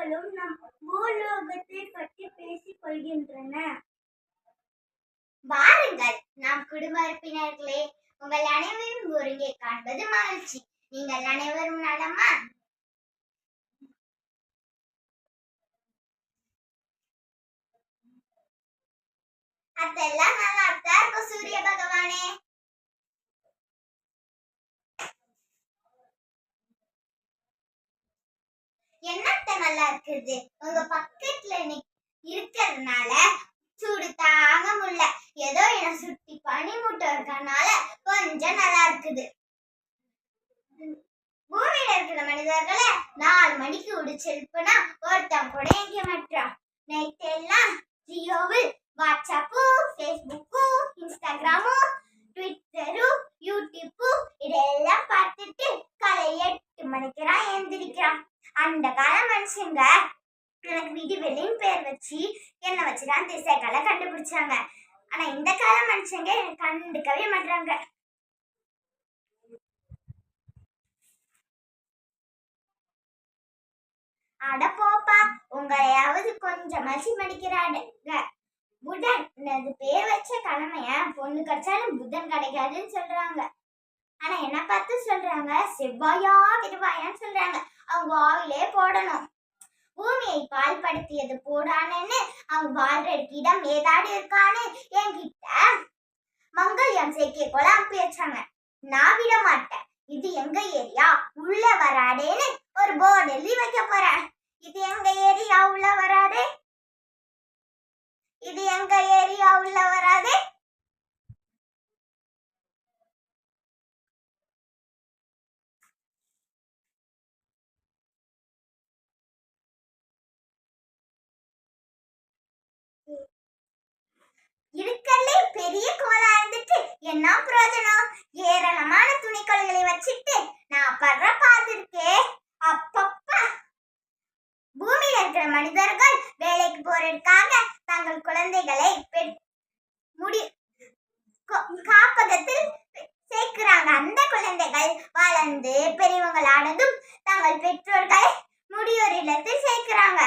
உயிர்களும் நம் பூலோகத்தை பற்றி பேசிக் கொள்கின்றன. வாருங்கள் நாம் குடும்ப உறுப்பினர்களே, உங்கள் அனைவரும் ஒருங்கே காண்பது மகிழ்ச்சி. நீங்கள் அனைவரும் நலமா? அதெல்லாம் நல்லா இருக்கும் சூரிய பகவானே. என்னத்த நல்லா இருக்குது, உங்க பக்கத்துல இருக்கிறதுனால சூடு தாங்க முடியல. ஏதோ என்ன சுத்தி பனிமூட்டம் இருக்கறனால கொஞ்சம் நல்லா இருக்குது. பூமியில இருக்கிற மனிதர்களை 4 மணிக்கு உடிச்செழுப்புனா ஒருத்தன் கூட எங்க மாட்டான். நைட் எல்லாம் ஜியோவு, WhatsApp, Facebook, Instagram, Twitter, YouTube இதெல்லாம் பார்த்துட்டு காலை 8 மணிக்குதான் எழுந்திருக்கிறான். அந்த கால மனுஷங்க எனக்கு விடிவெளின்னு பேர் வச்சு என்ன வச்சுதான் திசைகளை கண்டுபிடிச்சாங்க. ஆனா இந்த கால மனுஷங்க எனக்கு கண்டுக்கவே மாட்டாங்க. அட போப்பா, உங்களையாவது கொஞ்சம் மசி மடிக்கிறாங்க. புதன் பேர் வச்ச கிழமைய பொண்ணு கிடைச்சாலும் புதன் கிடைக்காதுன்னு சொல்றாங்க. ஆனா என்ன பார்த்து சொல்றாங்க, செவ்வாயா விருவாயான்னு சொல்றாங்க. அவங்க வாயிலே போடணும். பூமியை பால்படுத்தியது போடானேன்னு அவங்க வாழ்றதுக்கு இடம் ஏதாடு இருக்கான்னு என்கிட்ட மங்கல்யம் சேர்க்கை போல அனுப்பி வச்சாங்க. நான் விட மாட்டேன். இது எங்க ஏரியா, உள்ள வராடேன்னு ஒரு போர்டு எழுதி வைக்க போறேன். இது எங்க ஏரியா, உள்ள வராதே. இது எங்க ஏரியா, உள்ள வராதே. இருக்கலே பெரிய கோலா இருந்துட்டு என்ன பிரயோஜனம்? ஏராளமான துணிக்கொலைகளை வச்சுட்டு நான் படுற பாதிருக்கே. அப்பப்பா, பூமியில இருக்கிற மனிதர்கள் வேலைக்கு போறதுக்காக தங்கள் குழந்தைகளை காப்பகத்தில் சேர்க்கிறாங்க. அந்த குழந்தைகள் வளர்ந்து பெரியவங்களானதும் தங்கள் பெற்றோர்களை முதியோர் இல்லத்தில் சேர்க்கிறாங்க.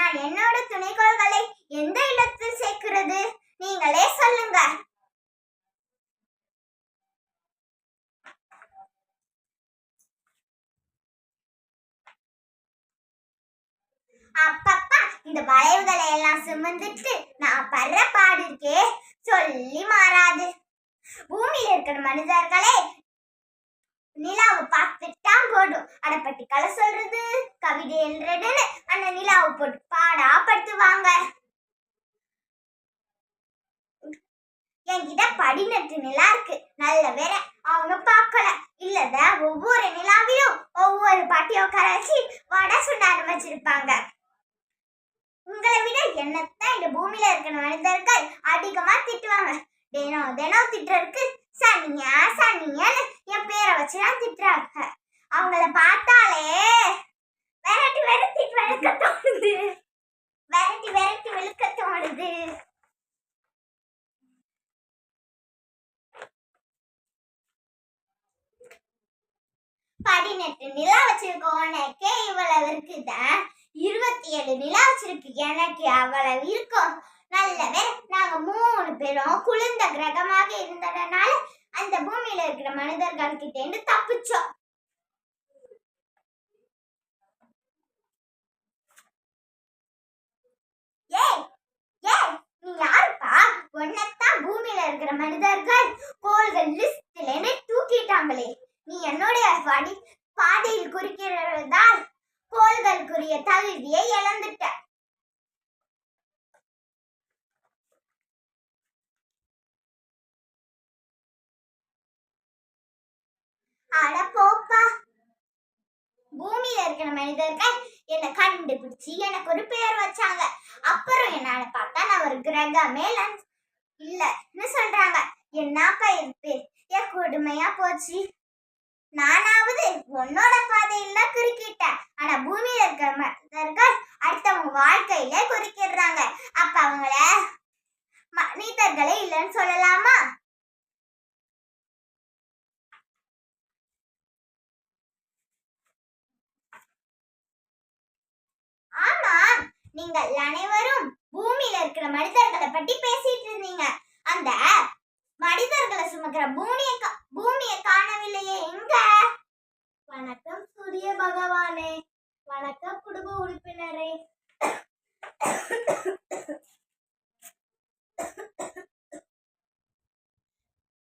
நான் என்னோட துணைக்கோள்களை எந்த இடத்தில் சேர்க்கிறது? நீங்களே சொல்லுங்க. அப்பப்பா, இந்த வளைவுகளை எல்லாம் சுமந்துட்டு நான் படுற பாடு இருக்கே சொல்லி மாறாது. பூமியில இருக்கிற மனிதர்களே நிலாவை பார்த்துட்டான் போடும். அடப்பட்டி கலை சொல்றது, கவிதை எழுதுறதுன்னு அந்த நிலாவை போட்டு பாடா படுத்துவாங்க. என்கிட்ட 18 நிலா இருக்கு. நல்ல வேற அவங்க பார்க்கல. இல்லத ஒவ்வொரு நிலாவிலும் ஒவ்வொரு பாட்டி உட்கார வச்சு வடை சுட ஆரம்பிச்சிருப்பாங்க. உங்களை விட என்னத்தான் இந்த பூமியில இருக்கிற மனிதர்கள் அதிகமா திட்டுவாங்க. தினம் தினம் திட்டுறதுக்கு சனியா சனியான்னு என் பேரை வச்சுதான் திட்டுறாங்க. அவங்கள பார்த்தாலே விரட்டி விரட்டி வெளுக்க தோணுது. விரட்டி விரட்டி வெளுக்க தோணுது. பதினெட்டு நிலா வச்சிருக்கோம் உனக்கே இவ்வளவு இருக்குதா? 27 நிலா வச்சிருக்கு எனக்கு அவ்வளவு இருக்கும். நல்லவே நாங்க 3 பேரும் குளிர்ந்த கிரகமாக இருந்ததுனால அந்த பூமியில இருக்கிற மனிதர்கள் கிட்ட இருந்து தப்பிச்சோம். நீ யாருப்பா? உன்னத்தான் பூமியில இருக்கிற மனிதர்கள் கோள்கள் லிஸ்ட்ல இருந்து தூக்கிட்டாங்களே. நீ என்னுடைய பாதையில் குறிக்கிறதால் கோள்களுக்குரிய தகுதியை இழந்துட்ட. அட போப்பா, பூமியில இருக்கிற மனிதர்கள் என்னை கண்டுபிடிச்சு எனக்கு ஒரு பேர் வச்சாங்க. அப்புறம் என்னால பார்த்தா நான் ஒரு கிரகமே இல்லன்னு சொல்றாங்க. என்னப்பா இது என் கொடுமையா போச்சு. நானாவது உன்னோட பாதையில குறுக்கிட்டேன். ஆனா பூமியில இருக்கிற மனிதர்கள் அடுத்தவங்க வாழ்க்கையில குறுக்கிடுறாங்க. அப்ப அவங்கள மனிதர்களே இல்லைன்னு சொல்லலாமா? ஆமா, நீங்கள் அனைவரும் பூமியில இருக்கிற மனிதர்களை பற்றி பேசிட்டு இருந்தீங்க. அந்த மனிதர்களை சுமக்கிற பூமியை காணவில்லையே, எங்க? வணக்கம் சூரிய பகவானே. வணக்கம் குடும்ப உறுப்பினரே.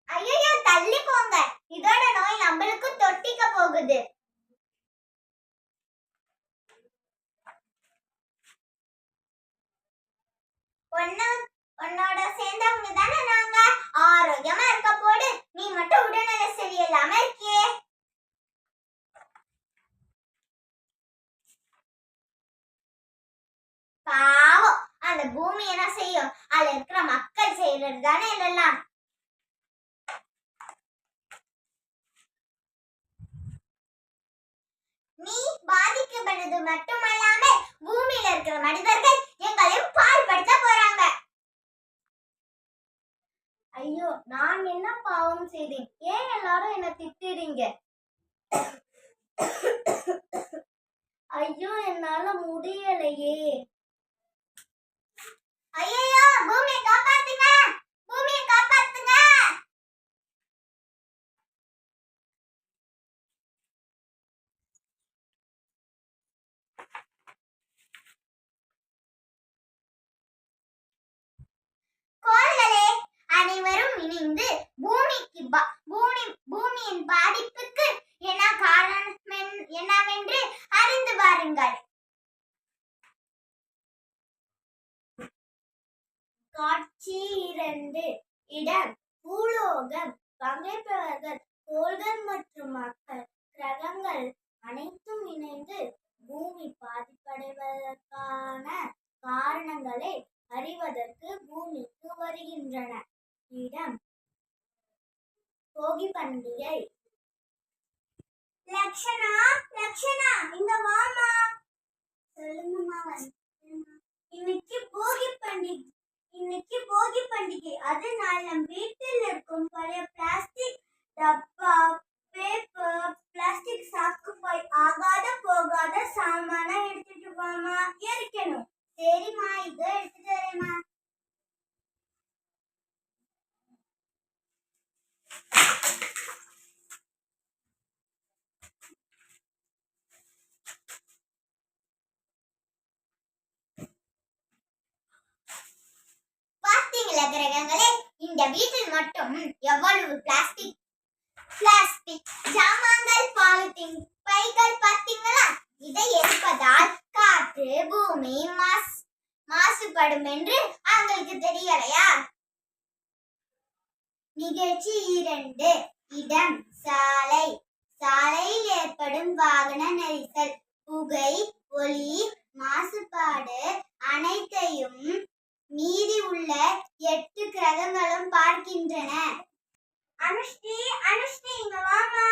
ஐயோ, தள்ளி போங்க. இதோட நோய் நம்மளுக்கும் தொட்டிக்க போகுது. உன்னோட சேர்ந்தவங்க தானே நாங்க. ஆரோக்கியமா இருக்க போடு, நீ மட்டும் உடல்நிலை சரியில்லாம இருக்கியே. பாவம், அந்த பூமி என்ன செய்யும்? அதுல இருக்கிற மக்கள் செய்யறது தானே இல்லலாம். நீ பாதிக்கப்படுறது மட்டுமல்லாம பூமியில இருக்கிற மனிதர்கள் எங்களையும் பாழ்படுத்த போறாங்க. ஐயோ, நான் என்ன பாவம் செய்தேன்? ஏன் எல்லாரும் என்ன திட்டுறீங்க? ஐயோ, என்னால முடியலையே. ஐயோ, பூமியை காப்பாத்துங்க, பூமியை காப்பாத்துங்க. கோள்களே, அனைவரும் இணைந்து பூமியின் பாதிப்புக்கு என்ன காரணம் என்னவென்று அறிந்து பாருங்கள். காட்சி 2. இடம் பூலோகம். பங்கைப்பவர்கள் கோள்கள் மற்றும் மக்கள் கிரகங்கள் அனைத்தும் இணைந்து பூமி பாதிப்படைவதற்கான காரணங்களை அறிவதற்கு பூமிக்கு வருகின்றன. இடம் போகி பண்டிகை. லக்ஷனா, இங்க வாமா. சொல்லுங்கம்மா. இன்னைக்கு போகி பண்டிகை. அதனால நம் வீட்டில் இருக்கும் பழைய பிளாஸ்டிக் டப்பா, பேப்பர், பிளாஸ்டிக் சாக்கு பை, ஆகாத போகாத சாமான எடுத்துட்டு வாமா. எரிக்கணும். சரிம்மா, இதோ எடுத்துட்டு வரேம்மா. பாத்தீங்களா கிரகங்களே, இந்த வீட்டில் மட்டும் எவ்வளவு பிளாஸ்டிக் ஜாமான்கள், பாலித்தீன் பைகள் பார்த்தீங்களா? இதை எரிப்பதால் காற்று, பூமி மாசுபடும் என்று அவங்களுக்கு தெரியலையா? நிகழ்ச்சி 2. இடம் சாலை. சாலையில் ஏற்படும் வாகன நெரிசல், புகை, ஒலி, மாசுபாடு அனைத்தையும் மீதி உள்ள 8 கிரகங்களும் பார்க்கின்றன. அனுஷ்டி, இங்க வாமா.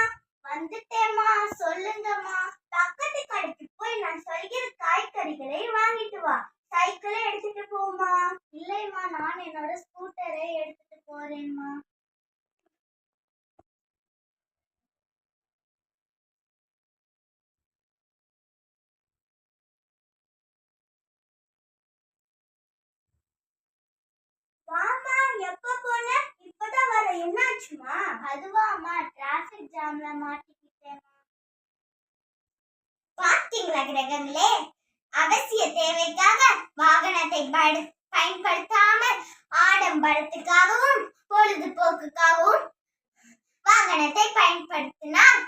வந்துட்டேம்மா. சொல்லுங்கம்மா. பக்கத்து கடைக்கு போய் நான் சொல்கிற காய்கறிகளை வாங்கிட்டு வா. சைக்கிளை எடுத்துட்டு போமா. இல்லைம்மா, நான் என்னோட ஸ்கூட்டரை எடுத்துட்டு போறேம்மா. வாமா, எப்ப போன? இப்பதான் வர. என்னாச்சுமா? அதுவாமா, டிராபிக் ஜாம்ல மாட்டிக்கிட்டேமா. பாத்தீங்களா கிரகங்களே, அவசிய தேவைக்காக வாகனத்தை பயன்படுத்தாமல் ஆடம்பரத்துக்காகவும் பொழுதுபோக்குக்காகவும் வாகனத்தை பயன்படுத்தினால்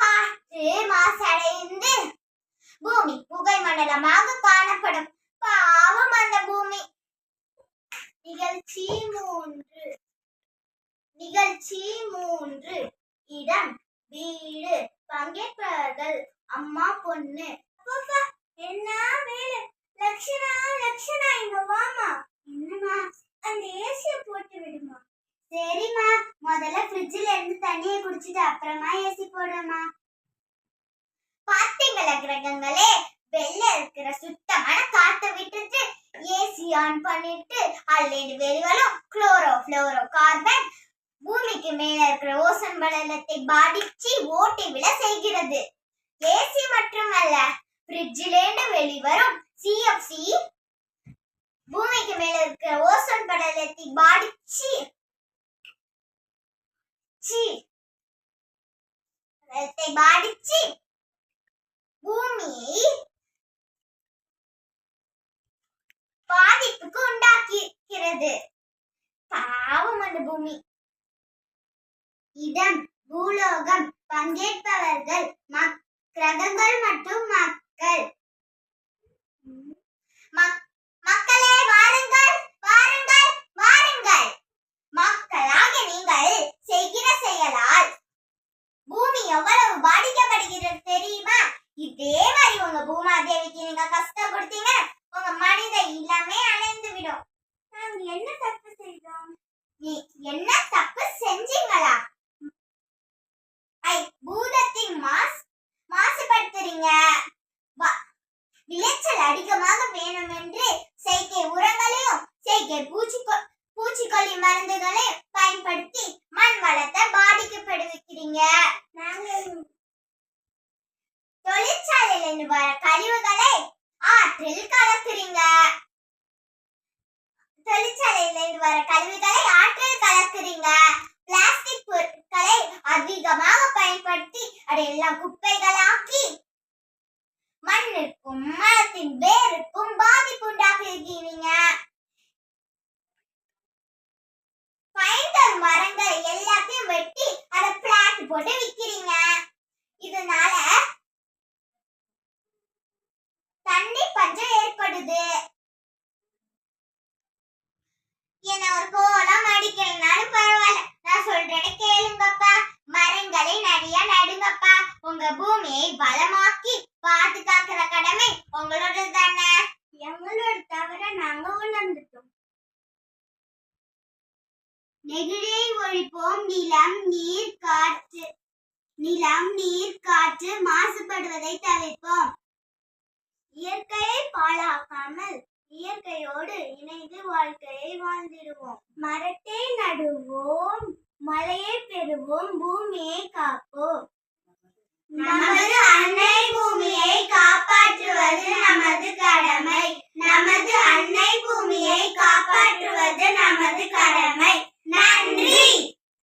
காற்று மாசடைந்து பூமி புகை மண்டலமாக காணப்படும். பாவம் அந்த பூமி. நிகழ்ச்சி 3. இடம் வீடு. பங்கேற்பவர்கள் அம்மா, பொண்ணு. அப்பா, என்ன வேலை? லக்ஷனா, இங்க வாமா. என்னமா? அந்த ஏசிய போட்டு விடுமா. சரிம்மா, முதல்ல ஃப்ரிட்ஜ்ல இருந்து தண்ணியை குடிச்சிட்டு அப்புறமா ஏசி போடுமா. பாத்தீங்களா கிரகங்களே, வெளில இருக்கிற சுத்தமான காத்தை விட்டுட்டு ஏசி ஆன் பண்ணிட்டு அல்லது வெளிவரும் குளோரோ கார்பன் பூமிக்கு மேல இருக்கிற ஓசோன் படலத்தை பாதிச்சு ஓட்டை விழ செய்கிறது. ஏசி மட்டுமல்ல, ஃப்ரிட்ஜிலேந்து வெளிவரும் CFC பூமிக்கு மேல இருக்கிற ஓசோன் படலத்தை பாதிச்சு பூமியை பாதிப்புக்கு உண்டாக்கிறது. பாவம் அந்த பூமி. இடம் பூலோகம். பங்கேற்பவர்கள் கிரகங்கள் மற்றும் மக்கள். மக்களே வாருங்கள் வாருங்கள் வாருங்கள். மக்களாக நீங்கள் செய்கிற செயலால் பூமி எவ்வளவு பாதிக்கப்படுகிறது தெரியுமா? இதே மாதிரி உங்க பூமாதேவிக்கு நீங்க கஷ்டம் கொடுத்தீங்க, உங்க மனித இல்லமே அணைந்து விடும். நாங்க என்ன தப்பு செய்தோம்? நீ என்ன தப்பு செஞ்சீங்களா? பூதத்தின் மாசுபடுத்துறீங்க. விளைச்சல் அதிகமாக வேணும் என்று செயற்கை உரங்களையும் செயற்கை பூச்சிக்கொல்லி மருந்துகளையும் பயன்படுத்தி மண் வளத்தை பாதிக்கப்படுவிக்கிறீங்க. தொழிற்சாலையிலிருந்து வர கழிவுகளை ஆற்றில் கலக்குறீங்க. பிளாஸ்டிக் பொருட்களை அதிகமாக பயன்படுத்தி அதையெல்லாம் குப்பைகளாக்கி மண்ணிற்கும் மரத்தின் வேருக்கும் பாதிப்பு உண்டாக்குறீங்க. பயன்தரும் மரங்கள் எல்லாத்தையும் வெட்டி அதை பிளாட் போட்டு விக்கிறீங்க. இதனால தண்ணி பஞ்சம் ஏற்படுது. என்ன ஒரு கோலம் அடிக்கலனாலும் பரவாயில்ல, நான் சொல்றேன்னு கேளுங்கப்பா. மரங்களை நிறைய நடுங்கப்பா. உங்க பூமியை பலமாக்கி பாதுகாக்கிற கடமை உங்களோட தானே. எங்களோட தவிர நாங்க உணர்ந்துட்டோம். நெகிழியை ஒழிப்போம். நிலம் நீர் காற்று மாசுபடுவதை தவிர்ப்போம். இயற்கையை பாழாக்காமல் இயற்கையோடு இணைந்து வாழ்க்கையை வாழ்ந்திடுவோம். மரத்தை நடுவோம், மழையை பெறுவோம், பூமியை காப்போம். நமது அன்னை